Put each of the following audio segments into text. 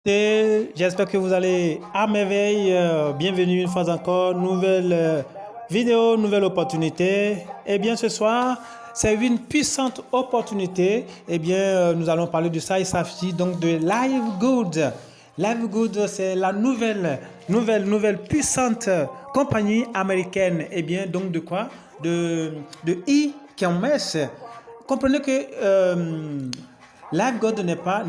J'espère que vous allez à merveille. Bienvenue une fois encore. Nouvelle vidéo, nouvelle opportunité. Eh bien, ce soir, c'est une puissante opportunité. Eh bien, nous allons parler de ça. Il s'agit donc de Live Good. Live Good, c'est la nouvelle puissante compagnie américaine. Eh bien, donc de quoi? De e-commerce. Comprenez que LiveGold n'est pas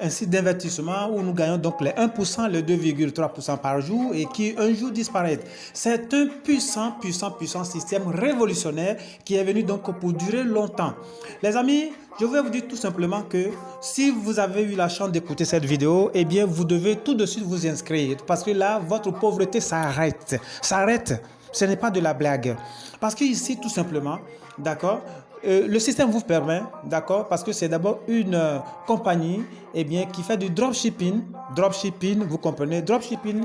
un site d'investissement où nous gagnons donc les 1%, les 2,3% par jour et qui un jour disparaît. C'est un puissant système révolutionnaire qui est venu donc pour durer longtemps. Les amis, je vais vous dire tout simplement que si vous avez eu la chance d'écouter cette vidéo, eh bien vous devez tout de suite vous inscrire parce que là, votre pauvreté s'arrête. S'arrête. Ce n'est pas de la blague. Parce qu'ici, tout simplement, d'accord, le système vous permet, d'accord, parce que c'est d'abord une compagnie eh bien, qui fait du dropshipping. Dropshipping, vous comprenez, dropshipping,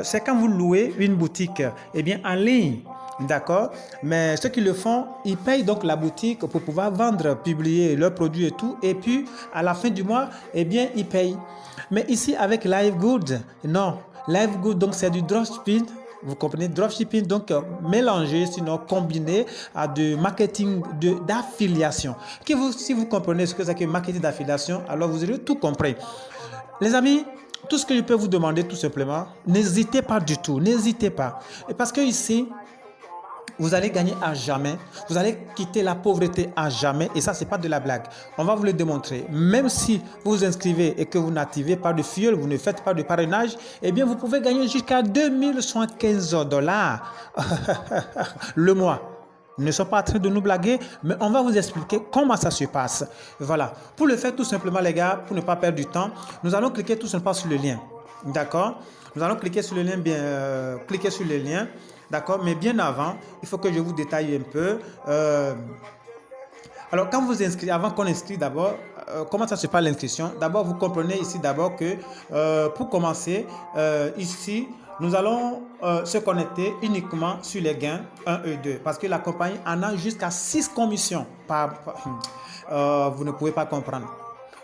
c'est quand vous louez une boutique eh bien, en ligne. D'accord, mais ceux qui le font, ils payent donc la boutique pour pouvoir vendre, publier leurs produits et tout. Et puis, à la fin du mois, eh bien, ils payent. Mais ici, avec LiveGood, non. LiveGood, donc, c'est du dropshipping. Vous comprenez, dropshipping, donc mélangé, sinon combiné à du marketing d'affiliation. Si vous comprenez ce que c'est que marketing d'affiliation, alors vous aurez tout compris. Les amis, tout ce que je peux vous demander tout simplement, n'hésitez pas du tout, n'hésitez pas. Et parce que ici, vous allez gagner à jamais, vous allez quitter la pauvreté à jamais et ça c'est pas de la blague. On va vous le démontrer. Même si vous vous inscrivez et que vous n'activez pas de fuel, vous ne faites pas de parrainage, eh bien vous pouvez gagner jusqu'à 2075 dollars le mois. Nous ne sommes pas en train de nous blaguer, mais on va vous expliquer comment ça se passe. Voilà. Pour le faire tout simplement les gars, pour ne pas perdre du temps, nous allons cliquer tout simplement sur le lien. D'accord? Nous allons cliquer sur le lien, cliquer sur le lien. D'accord, mais bien avant, il faut que je vous détaille un peu. Alors, quand vous inscrivez, avant qu'on inscrit d'abord, comment ça se passe l'inscription? D'abord, vous comprenez ici d'abord que pour commencer, ici, nous allons se connecter uniquement sur les gains 1 et 2 parce que la compagnie en a jusqu'à 6 commissions. Vous ne pouvez pas comprendre.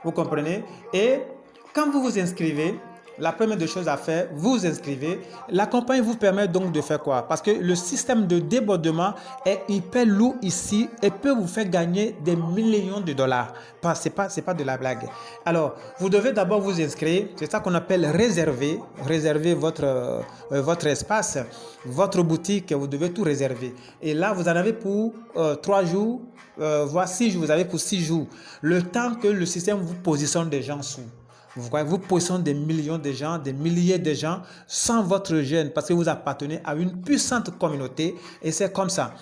Vous comprenez? Et quand vous vous inscrivez, la première des choses à faire, vous inscrivez. La compagnie vous permet donc de faire quoi? Parce que le système de débordement est hyper lourd ici et peut vous faire gagner des millions de dollars. C'est pas de la blague. Alors, vous devez d'abord vous inscrire. C'est ça qu'on appelle réserver. Réserver votre espace, votre boutique. Vous devez tout réserver. Et là, vous en avez pour 3 jours, voire 6 jours. Vous avez pour 6 jours. Le temps que le système vous positionne des gens sous. Vous voyez, vous positionnez des millions de gens, des milliers de gens sans votre gêne parce que vous appartenez à une puissante communauté et c'est comme ça.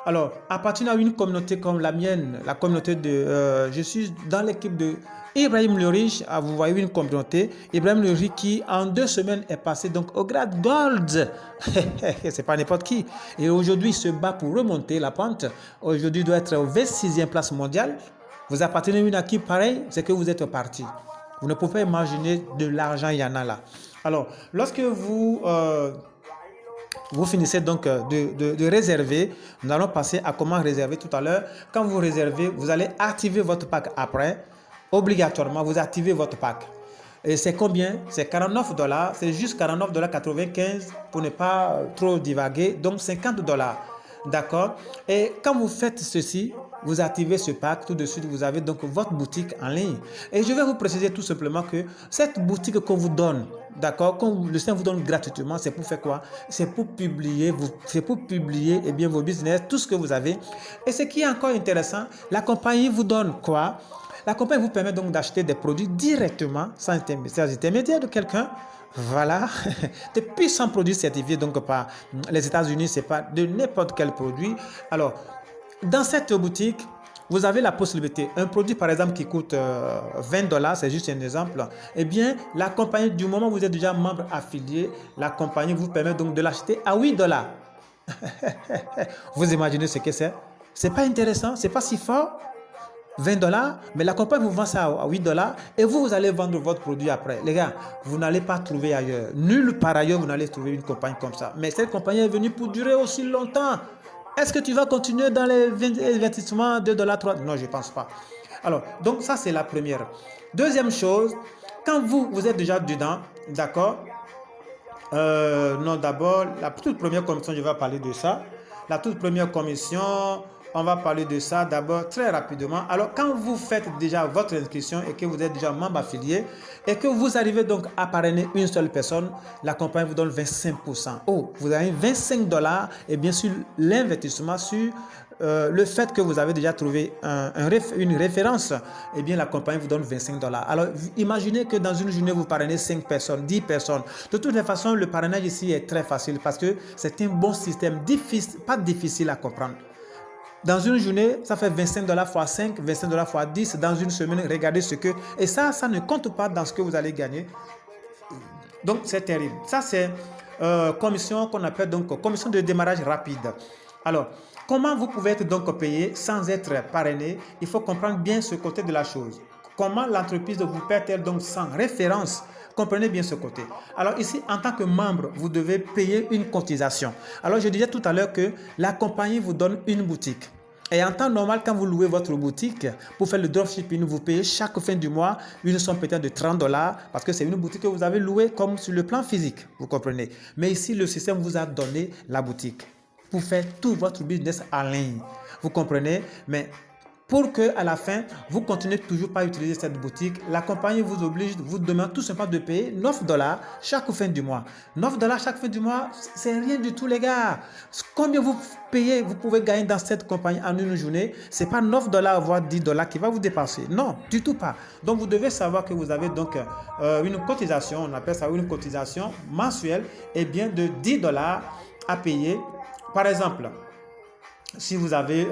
Alors, appartenir à une communauté comme la mienne, la communauté de... je suis dans l'équipe de Ibrahim le Riche. Vous voyez une communauté. Ibrahim le Riche qui, en 2 semaines, est passé donc au grade Gold. C'est pas n'importe qui. Et aujourd'hui, il se bat pour remonter la pente. Aujourd'hui, il doit être au 26e place mondiale. Vous appartenez à une équipe pareille, c'est que vous êtes parti. Vous ne pouvez pas imaginer de l'argent, il y en a là. Alors, lorsque vous finissez donc de réserver, nous allons passer à comment réserver tout à l'heure. Quand vous réservez, vous allez activer votre pack après. Obligatoirement, vous activez votre pack. Et c'est combien? C'est 49 dollars. C'est juste 49,95 $ pour ne pas trop divaguer. Donc 50 dollars. D'accord? Et quand vous faites ceci, vous activez ce pack, tout de suite, vous avez donc votre boutique en ligne. Et je vais vous préciser tout simplement que cette boutique qu'on vous donne, d'accord, quand le système vous donne gratuitement, c'est pour faire quoi? C'est pour publier, eh bien, vos business, tout ce que vous avez. Et ce qui est encore intéressant, la compagnie vous donne quoi? La compagnie vous permet donc d'acheter des produits directement, sans intermédiaire de quelqu'un. Voilà, des puissants produits certifiés donc par les États-Unis, c'est pas de n'importe quel produit. Alors, dans cette boutique, vous avez la possibilité, un produit par exemple qui coûte 20 dollars, c'est juste un exemple, eh bien, la compagnie, du moment où vous êtes déjà membre affilié, la compagnie vous permet donc de l'acheter à 8 dollars. Vous imaginez ce que c'est? C'est pas intéressant, c'est pas si fort. 20 dollars, mais la compagnie vous vend ça à 8 dollars et vous allez vendre votre produit après. Les gars, vous n'allez pas trouver ailleurs. Nulle part ailleurs, vous n'allez trouver une compagnie comme ça. Mais cette compagnie est venue pour durer aussi longtemps. Est-ce que tu vas continuer dans les investissements 2 dollars, 3 dollars? Non, je ne pense pas. Alors, donc ça, c'est la première. Deuxième chose, quand vous êtes déjà dedans, d'accord, non, d'abord, la toute première commission, je vais parler de ça. La toute première commission, on va parler de ça d'abord très rapidement. Alors, quand vous faites déjà votre inscription et que vous êtes déjà membre affilié et que vous arrivez donc à parrainer une seule personne, la compagnie vous donne 25%. Oh, vous avez 25 dollars et bien sûr l'investissement sur le fait que vous avez déjà trouvé une référence, eh bien la compagnie vous donne 25 dollars. Alors imaginez que dans une journée vous parrainez 5 personnes, 10 personnes. De toutes les façons, le parrainage ici est très facile parce que c'est un bon système, pas difficile à comprendre. Dans une journée, ça fait 25 dollars x 5, 25 dollars x 10. Dans une semaine, regardez ce que... Et ça ne compte pas dans ce que vous allez gagner. Donc c'est terrible. Ça c'est commission qu'on appelle donc commission de démarrage rapide. Alors, comment vous pouvez être donc payé sans être parrainé? Il faut comprendre bien ce côté de la chose. Comment l'entreprise vous paie-t-elle donc sans référence? Comprenez bien ce côté. Alors ici, en tant que membre, vous devez payer une cotisation. Alors je disais tout à l'heure que la compagnie vous donne une boutique. Et en temps normal, quand vous louez votre boutique, pour faire le dropshipping, vous payez chaque fin du mois une somme peut-être de 30 dollars parce que c'est une boutique que vous avez louée comme sur le plan physique, vous comprenez. Mais ici, le système vous a donné la boutique pour faire tout votre business en ligne. Vous comprenez? Mais pour qu'à la fin, vous ne continuez toujours pas à utiliser cette boutique, la compagnie vous oblige, vous demande tout simplement de payer 9 dollars chaque fin du mois. 9 dollars chaque fin du mois, c'est rien du tout les gars. Combien vous payez, vous pouvez gagner dans cette compagnie en une journée, ce n'est pas 9 dollars voire 10 dollars qui va vous dépenser. Non, du tout pas. Donc vous devez savoir que vous avez donc une cotisation, on appelle ça une cotisation mensuelle, et bien de 10 dollars à payer. Par exemple, si vous avez,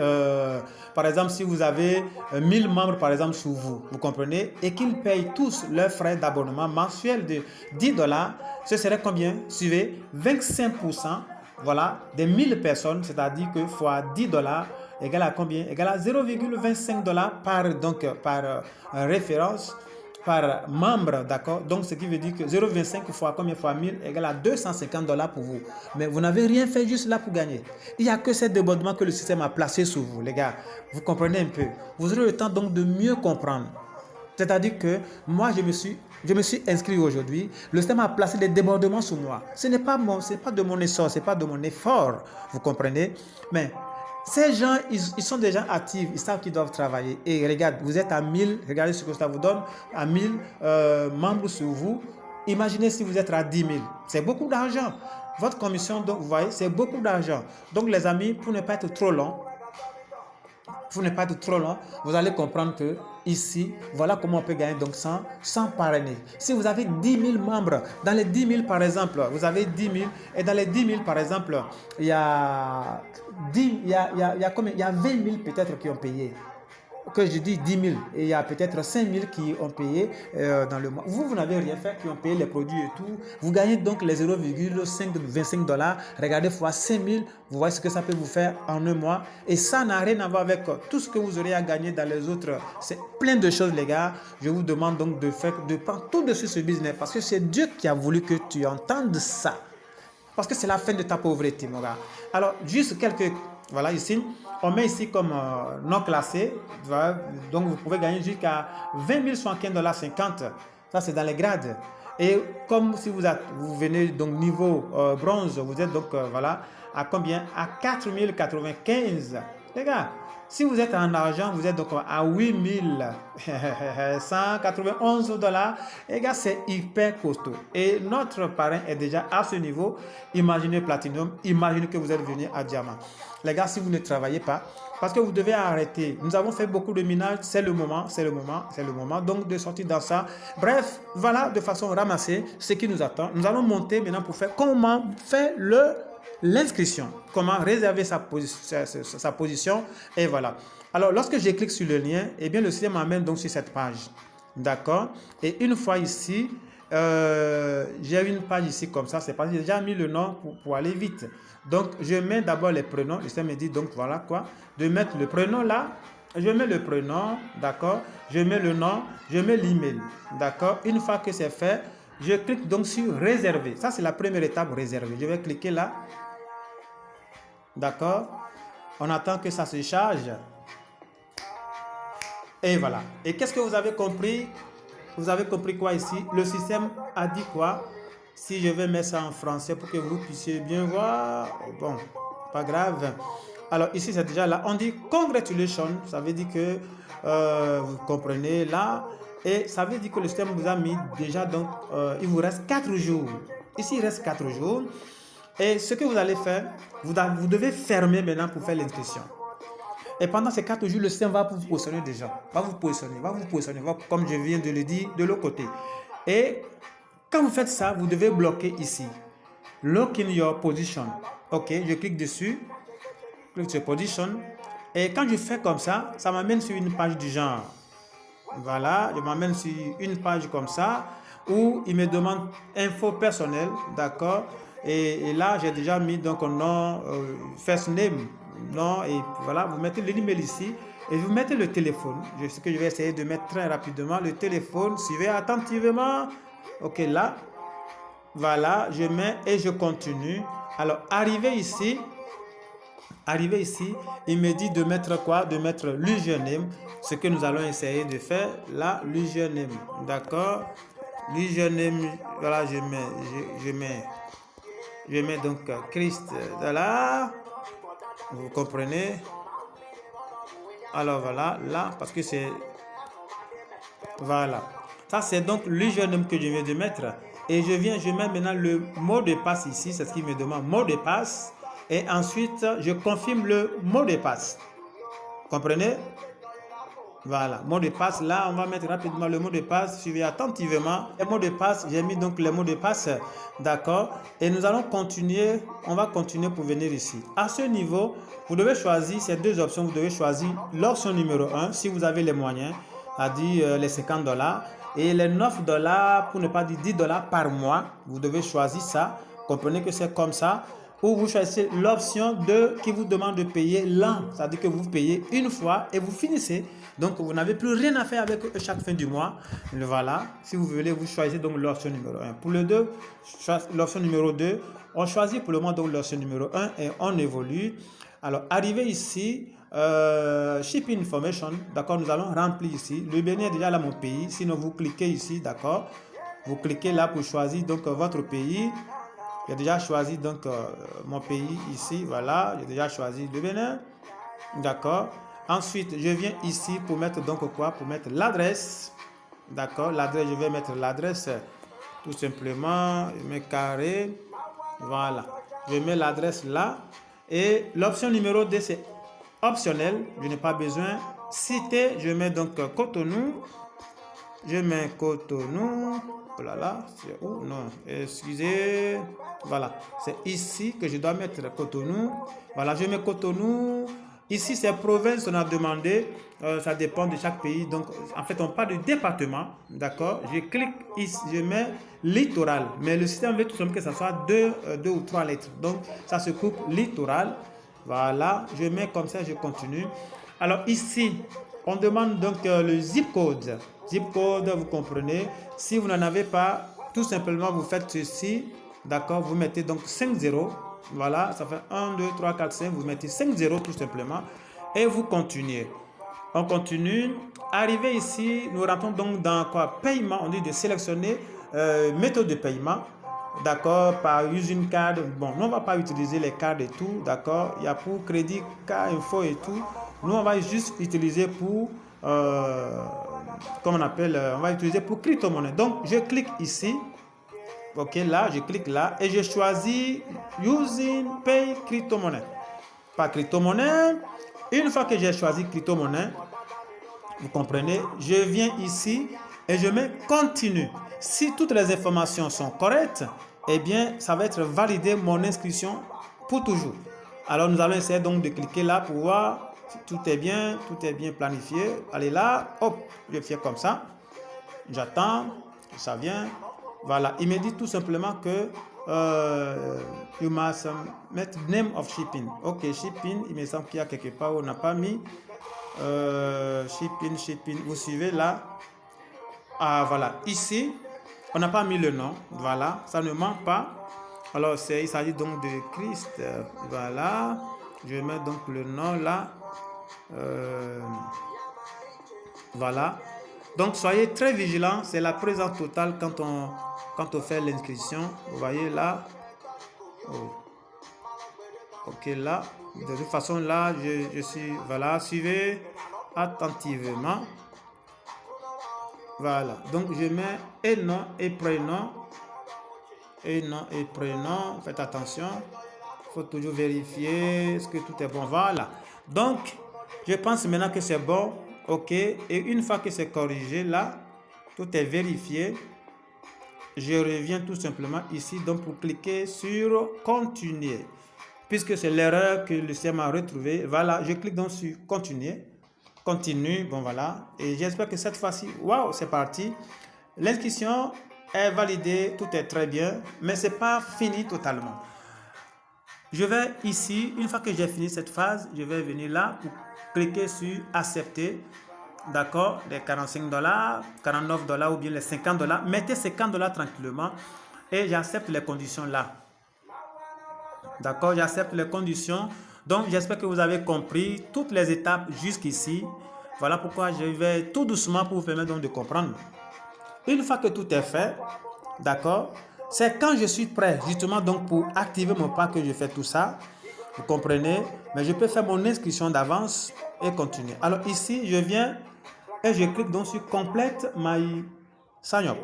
si vous avez 1000 membres, par exemple, sous vous, vous comprenez, et qu'ils payent tous leurs frais d'abonnement mensuels de 10 dollars, ce serait combien? Suivez, 25%, voilà, des 1000 personnes, c'est-à-dire que fois 10 dollars, égale à combien? Égale à 0,25 dollars par référence, par membre, d'accord? Donc, ce qui veut dire que 0,25 fois combien fois 1000 égale à 250 dollars pour vous. Mais vous n'avez rien fait juste là pour gagner. Il n'y a que ces débordements que le système a placé sur vous, les gars. Vous comprenez un peu. Vous aurez le temps donc de mieux comprendre. C'est-à-dire que moi, je me suis inscrit aujourd'hui. Le système a placé des débordements sur moi. Ce n'est pas de mon essor, ce n'est pas de mon effort. Vous comprenez? Mais ces gens, ils sont déjà actifs, ils savent qu'ils doivent travailler. Et regarde, vous êtes à 1000, regardez ce que ça vous donne, à 1000 membres sur vous. Imaginez si vous êtes à 10 000. C'est beaucoup d'argent. Votre commission, donc, vous voyez, c'est beaucoup d'argent. Donc, les amis, pour ne pas être trop long, vous allez comprendre que ici, voilà comment on peut gagner donc sans parrainer. Si vous avez 10 000 membres, dans les 10 000 par exemple, vous avez 10 000, et dans les 10 000 par exemple, il y a 20 000 peut-être qui ont payé. Que je dis 10 000, et il y a peut-être 5 000 qui ont payé dans le mois. Vous n'avez rien fait, qui ont payé les produits et tout. Vous gagnez donc les 0,25 dollars. Regardez fois 5 000, vous voyez ce que ça peut vous faire en un mois. Et ça n'a rien à voir avec tout ce que vous aurez à gagner dans les autres. C'est plein de choses, les gars. Je vous demande donc de prendre tout dessus ce business parce que c'est Dieu qui a voulu que tu entendes ça. Parce que c'est la fin de ta pauvreté, mon gars. Alors, juste quelques... Voilà, ici, on met ici comme non classé. Voilà, donc, vous pouvez gagner jusqu'à 20 075 dollars 50. Ça, c'est dans les grades. Et comme si vous venez donc niveau bronze, vous êtes donc, voilà, à combien? À 4 095. Les gars, si vous êtes en argent, vous êtes donc à 8 191 dollars. Les gars, c'est hyper costaud. Et notre parrain est déjà à ce niveau. Imaginez Platinum, imaginez que vous êtes venu à Diamant. Les gars, si vous ne travaillez pas, parce que vous devez arrêter. Nous avons fait beaucoup de minage, c'est le moment donc de sortir dans ça. Bref, voilà de façon ramassée ce qui nous attend. Nous allons monter maintenant pour faire comment faire l'inscription, comment réserver sa position, et voilà. Alors, lorsque je clique sur le lien, eh bien, le système m'amène donc sur cette page. D'accord? Et une fois ici, j'ai une page ici comme ça, c'est parce que j'ai déjà mis le nom pour aller vite. Donc, je mets d'abord les prénoms. Le système me dit donc voilà quoi, de mettre le prénom là. Je mets le prénom, d'accord? Je mets le nom, je mets l'email, d'accord? Une fois que c'est fait, je clique donc sur réserver. Ça, c'est la première étape, réserver. Je vais cliquer là. D'accord? On attend que ça se charge. Et voilà. Et qu'est-ce que vous avez compris? vous avez compris quoi ici? Le système a dit quoi? Si je vais mettre ça en français pour que vous puissiez bien voir. Bon, pas grave. Alors ici, c'est déjà là. On dit congratulations. Ça veut dire que vous comprenez là. Et ça veut dire que le système vous a mis déjà, donc il vous reste 4 jours. Ici, il reste 4 jours. Et ce que vous allez faire, vous devez fermer maintenant pour faire l'inscription. Et pendant ces 4 jours, le système va vous positionner déjà. Va vous positionner, comme je viens de le dire, de l'autre côté. Et quand vous faites ça, vous devez bloquer ici. Lock in your position. Ok, je clique dessus. Clique sur position. Et quand je fais comme ça, ça m'amène sur une page du genre. Voilà, je m'amène sur une page comme ça où il me demande info personnelle, d'accord. Et là, j'ai déjà mis donc un nom, first name, nom, et voilà, vous mettez l'email ici et vous mettez le téléphone. Ce que je vais essayer de mettre très rapidement, le téléphone, suivez attentivement. Ok, là, voilà, je mets et je continue. Alors, arrivé ici, il me dit de mettre quoi? De mettre l'username. Ce que nous allons essayer de faire là, l'username. D'accord? L'username, voilà, je mets donc Christ là. Vous comprenez? Alors voilà, là, parce que c'est. Voilà. Ça, c'est donc l'username que je viens de mettre. Et je mets maintenant le mot de passe ici. C'est ce qu'il me demande, mot de passe. Et ensuite, je confirme le mot de passe. Comprenez? Voilà, mot de passe. Là, on va mettre rapidement le mot de passe. Suivez attentivement. Le mot de passe, j'ai mis donc le mot de passe. D'accord? Et nous allons continuer. On va continuer pour venir ici. À ce niveau, vous devez choisir ces deux options. Vous devez choisir l'option numéro 1 si vous avez les moyens, c'est-à-dire les $50. Et les $9, pour ne pas dire $10 par mois, vous devez choisir ça. Comprenez que c'est comme ça. Ou vous choisissez l'option 2 qui vous demande de payer l'an. C'est-à-dire que vous payez une fois et vous finissez. Donc, vous n'avez plus rien à faire avec chaque fin du mois. Voilà. Si vous voulez, vous choisissez donc l'option numéro 1. Pour le 2, l'option numéro 2, on choisit pour le moment donc l'option numéro 1 et on évolue. Alors, arrivé ici, shipping information, d'accord, nous allons remplir ici. Le Bénin est déjà là mon pays. Sinon, vous cliquez ici, d'accord. Vous cliquez là pour choisir donc votre pays. J'ai déjà choisi donc mon pays ici, voilà, j'ai déjà choisi le Bénin, d'accord. Ensuite, je viens ici pour mettre donc quoi? Pour mettre l'adresse, d'accord. L'adresse, je vais mettre l'adresse tout simplement, je mets carré, voilà. Je mets l'adresse là. Et l'option numéro 2, c'est optionnel, je n'ai pas besoin. Cité, je mets donc Cotonou, je mets Cotonou. Oh là là, c'est où? Non, excusez. Voilà, c'est ici que je dois mettre Cotonou. Voilà, je mets Cotonou. Ici, c'est province, on a demandé. Ça dépend de chaque pays. Donc, en fait, on parle du département. D'accord? Je clique ici, je mets littoral. Mais le système veut tout simplement que ça soit deux ou trois lettres. Donc, ça se coupe littoral. Voilà, je mets comme ça, je continue. Alors, ici, on demande donc le zip code. Zip code, vous comprenez. Si vous n'en avez pas, tout simplement, vous faites ceci. D'accord, vous mettez donc 5 zéros. Voilà, ça fait 1, 2, 3, 4, 5. Vous mettez 5 zéros tout simplement. Et vous continuez. On continue. Arrivé ici, nous rentrons donc dans quoi? Paiement. On dit de sélectionner méthode de paiement. D'accord, par using card. Bon, nous, on ne va pas utiliser les cartes et tout. D'accord, il y a pour crédit, card, info et tout. Nous, on va juste utiliser pour, comment on appelle, on va utiliser pour crypto-monnaie. Donc, je clique ici. Ok, là, je clique là et je choisis using pay crypto-monnaie. Par crypto-monnaie. Une fois que j'ai choisi crypto-monnaie, vous comprenez, je viens ici et je mets continue. Si toutes les informations sont correctes, eh bien, ça va être validé mon inscription pour toujours. Alors, nous allons essayer donc de cliquer là pour voir si tout est bien planifié. Allez là, hop, je fais comme ça. J'attends que ça vienne. Voilà, il me dit tout simplement que you must mettre name of shipping. Ok, shipping, il me semble qu'il y a quelque part où on n'a pas mis shipping. Vous suivez là. Ah voilà, ici, on n'a pas mis le nom. Voilà, ça ne manque pas. Alors, il s'agit donc de Christ. Voilà, je mets donc le nom là. Voilà. Donc, soyez très vigilants. C'est la présence totale quand on fait l'inscription. Vous voyez là. Oh. Ok, là. De toute façon, là, je suis... Voilà, suivez attentivement. Voilà. Donc, je mets et nom et prénom. Et nom et prénom. Faites attention. Il faut toujours vérifier est-ce que tout est bon. Voilà. Donc, je pense maintenant que c'est bon. OK. Et une fois que c'est corrigé, là, tout est vérifié. Je reviens tout simplement ici. Donc, pour cliquer sur continuer. Puisque c'est l'erreur que le système a retrouvée. Voilà, je clique donc sur continuer. Continue. Bon, voilà. Et j'espère que cette fois-ci, waouh, c'est parti. L'inscription est validée. Tout est très bien. Mais ce n'est pas fini totalement. Je vais ici, une fois que j'ai fini cette phase, je vais venir là pour cliquer sur accepter. D'accord, les $45, $49 ou bien les $50. Mettez $50 tranquillement et j'accepte les conditions là. D'accord, j'accepte les conditions. Donc, j'espère que vous avez compris toutes les étapes jusqu'ici. Voilà pourquoi je vais tout doucement pour vous permettre donc de comprendre. Une fois que tout est fait, d'accord, c'est quand je suis prêt justement donc pour activer mon pack que je fais tout ça. Vous comprenez? Mais je peux faire mon inscription d'avance et continuer. Alors ici, je viens et je clique donc sur Complete My Sign Up,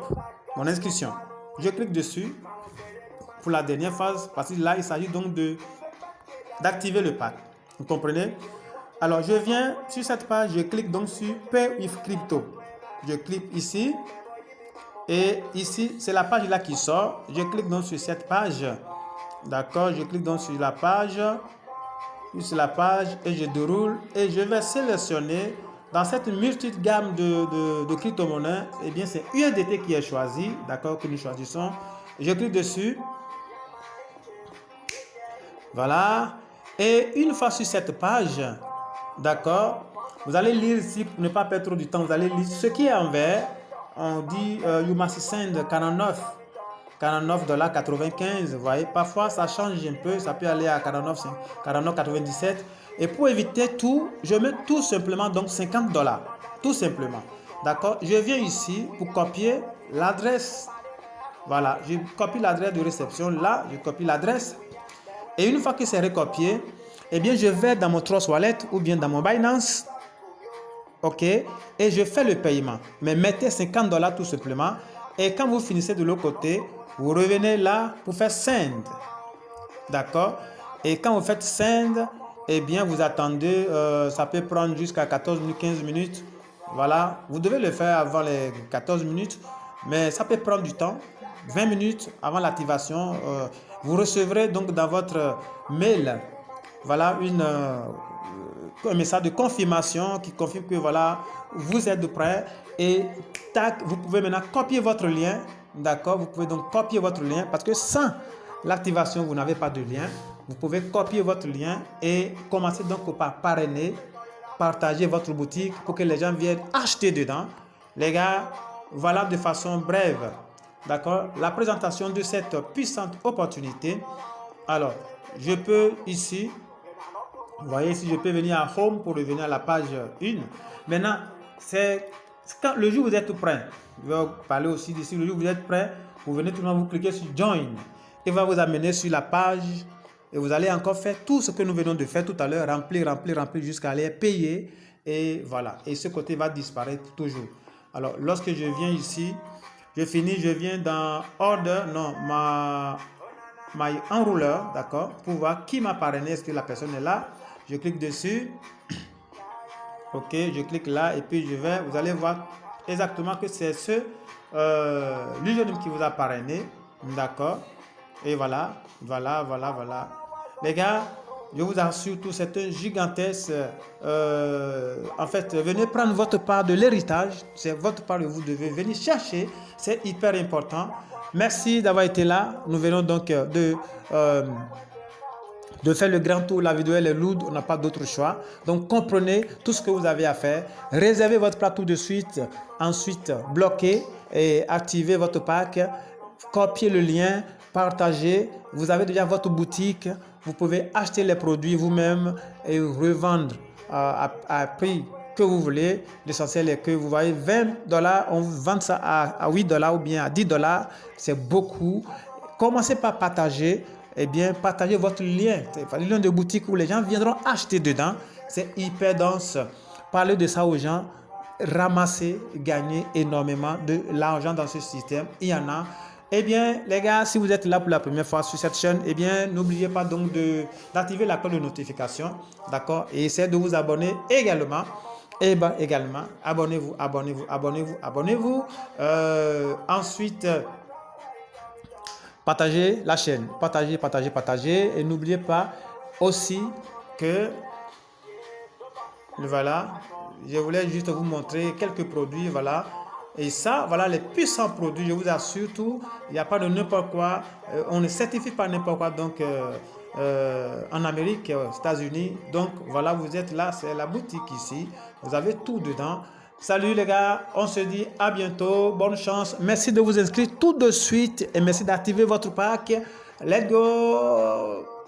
mon inscription. Je clique dessus pour la dernière phase parce que là, il s'agit donc d'activer le pack. Vous comprenez? Alors, je viens sur cette page, je clique donc sur Pay with Crypto. Je clique ici. Et ici, c'est la page là qui sort. Je clique donc sur cette page. D'accord, je clique donc sur la page. Sur la page et je déroule. Et je vais sélectionner dans cette multitude gamme de crypto-monnaies. Eh bien, c'est USDT qui est choisi. D'accord, que nous choisissons. Je clique dessus. Voilà. Et une fois sur cette page, d'accord, vous allez lire ici pour ne pas perdre trop du temps. Vous allez lire ce qui est en vert. On dit you must send 49,95 $. Vous voyez, parfois ça change un peu, ça peut aller à 49,97 $. Et pour éviter tout, je mets tout simplement donc $50. Tout simplement. D'accord? Je viens ici pour copier l'adresse. Voilà, je copie l'adresse de réception. Là, je copie l'adresse. Et une fois que c'est recopié, eh bien, je vais dans mon Trust Wallet ou bien dans mon Binance. OK, et je fais le paiement. Mais mettez $50 tout simplement. Et quand vous finissez de l'autre côté, vous revenez là pour faire send. D'accord? Et quand vous faites send, eh bien, vous attendez, ça peut prendre jusqu'à 14 minutes, 15 minutes. Voilà, vous devez le faire avant les 14 minutes, mais ça peut prendre du temps. 20 minutes avant l'activation, vous recevrez donc dans votre mail, voilà, un message de confirmation qui confirme que voilà, vous êtes prêt et tac, vous pouvez maintenant copier votre lien. D'accord, vous pouvez donc copier votre lien parce que sans l'activation, vous n'avez pas de lien. Vous pouvez copier votre lien et commencer donc par parrainer, partager votre boutique pour que les gens viennent acheter dedans. Les gars, voilà de façon brève, d'accord, la présentation de cette puissante opportunité. Alors, je peux ici, vous voyez ici, je peux venir à Home pour revenir à la page 1. Maintenant, c'est quand le jour où vous êtes prêt. Je vais vous parler aussi d'ici. Le jour où vous êtes prêt, vous venez tout le monde, vous cliquez sur Join. Il va vous amener sur la page et vous allez encore faire tout ce que nous venons de faire tout à l'heure. Remplir jusqu'à aller payer. Et voilà. Et ce côté va disparaître toujours. Alors, lorsque je viens ici, je finis, je viens dans Order, non, My Enroller, d'accord, pour voir qui m'a parrainé, est-ce que la personne est là. Je clique dessus. OK, je clique là et puis vous allez voir exactement que c'est l'username qui vous a parrainé. D'accord. Et voilà. Les gars, je vous assure tout, c'est un gigantesque. En fait, venez prendre votre part de l'héritage. C'est votre part que vous devez venir chercher. C'est hyper important. Merci d'avoir été là. Nous venons donc de faire le grand tour. La vidéo elle est lourde, on n'a pas d'autre choix. Donc comprenez tout ce que vous avez à faire. Réservez votre plat tout de suite. Ensuite, bloquez et activez votre pack. Copiez le lien, partagez. Vous avez déjà votre boutique. Vous pouvez acheter les produits vous-même et revendre à prix que vous voulez. L'essentiel est que vous voyez 20$, on vend ça à 8$ ou bien à 10$. C'est beaucoup. Commencez par partager. Eh bien, partagez votre lien. C'est le lien de boutique où les gens viendront acheter dedans. C'est hyper dense. Parlez de ça aux gens. Ramassez, gagnez énormément de l'argent dans ce système. Il y en a. Eh bien, les gars, si vous êtes là pour la première fois sur cette chaîne, eh bien, n'oubliez pas donc d'activer la cloche de notification. D'accord? Et essayez de vous abonner également. Et bien, également, abonnez-vous, abonnez-vous, abonnez-vous, abonnez-vous. Ensuite, partagez la chaîne. Partagez, partagez, partagez. Et n'oubliez pas aussi que, voilà, je voulais juste vous montrer quelques produits, voilà. Et ça, voilà les puissants produits, je vous assure tout. Il n'y a pas de n'importe quoi. On ne certifie pas n'importe quoi. Donc, en Amérique, aux États-Unis. Donc, voilà, vous êtes là. C'est la boutique ici. Vous avez tout dedans. Salut les gars. On se dit à bientôt. Bonne chance. Merci de vous inscrire tout de suite. Et merci d'activer votre pack. Let's go.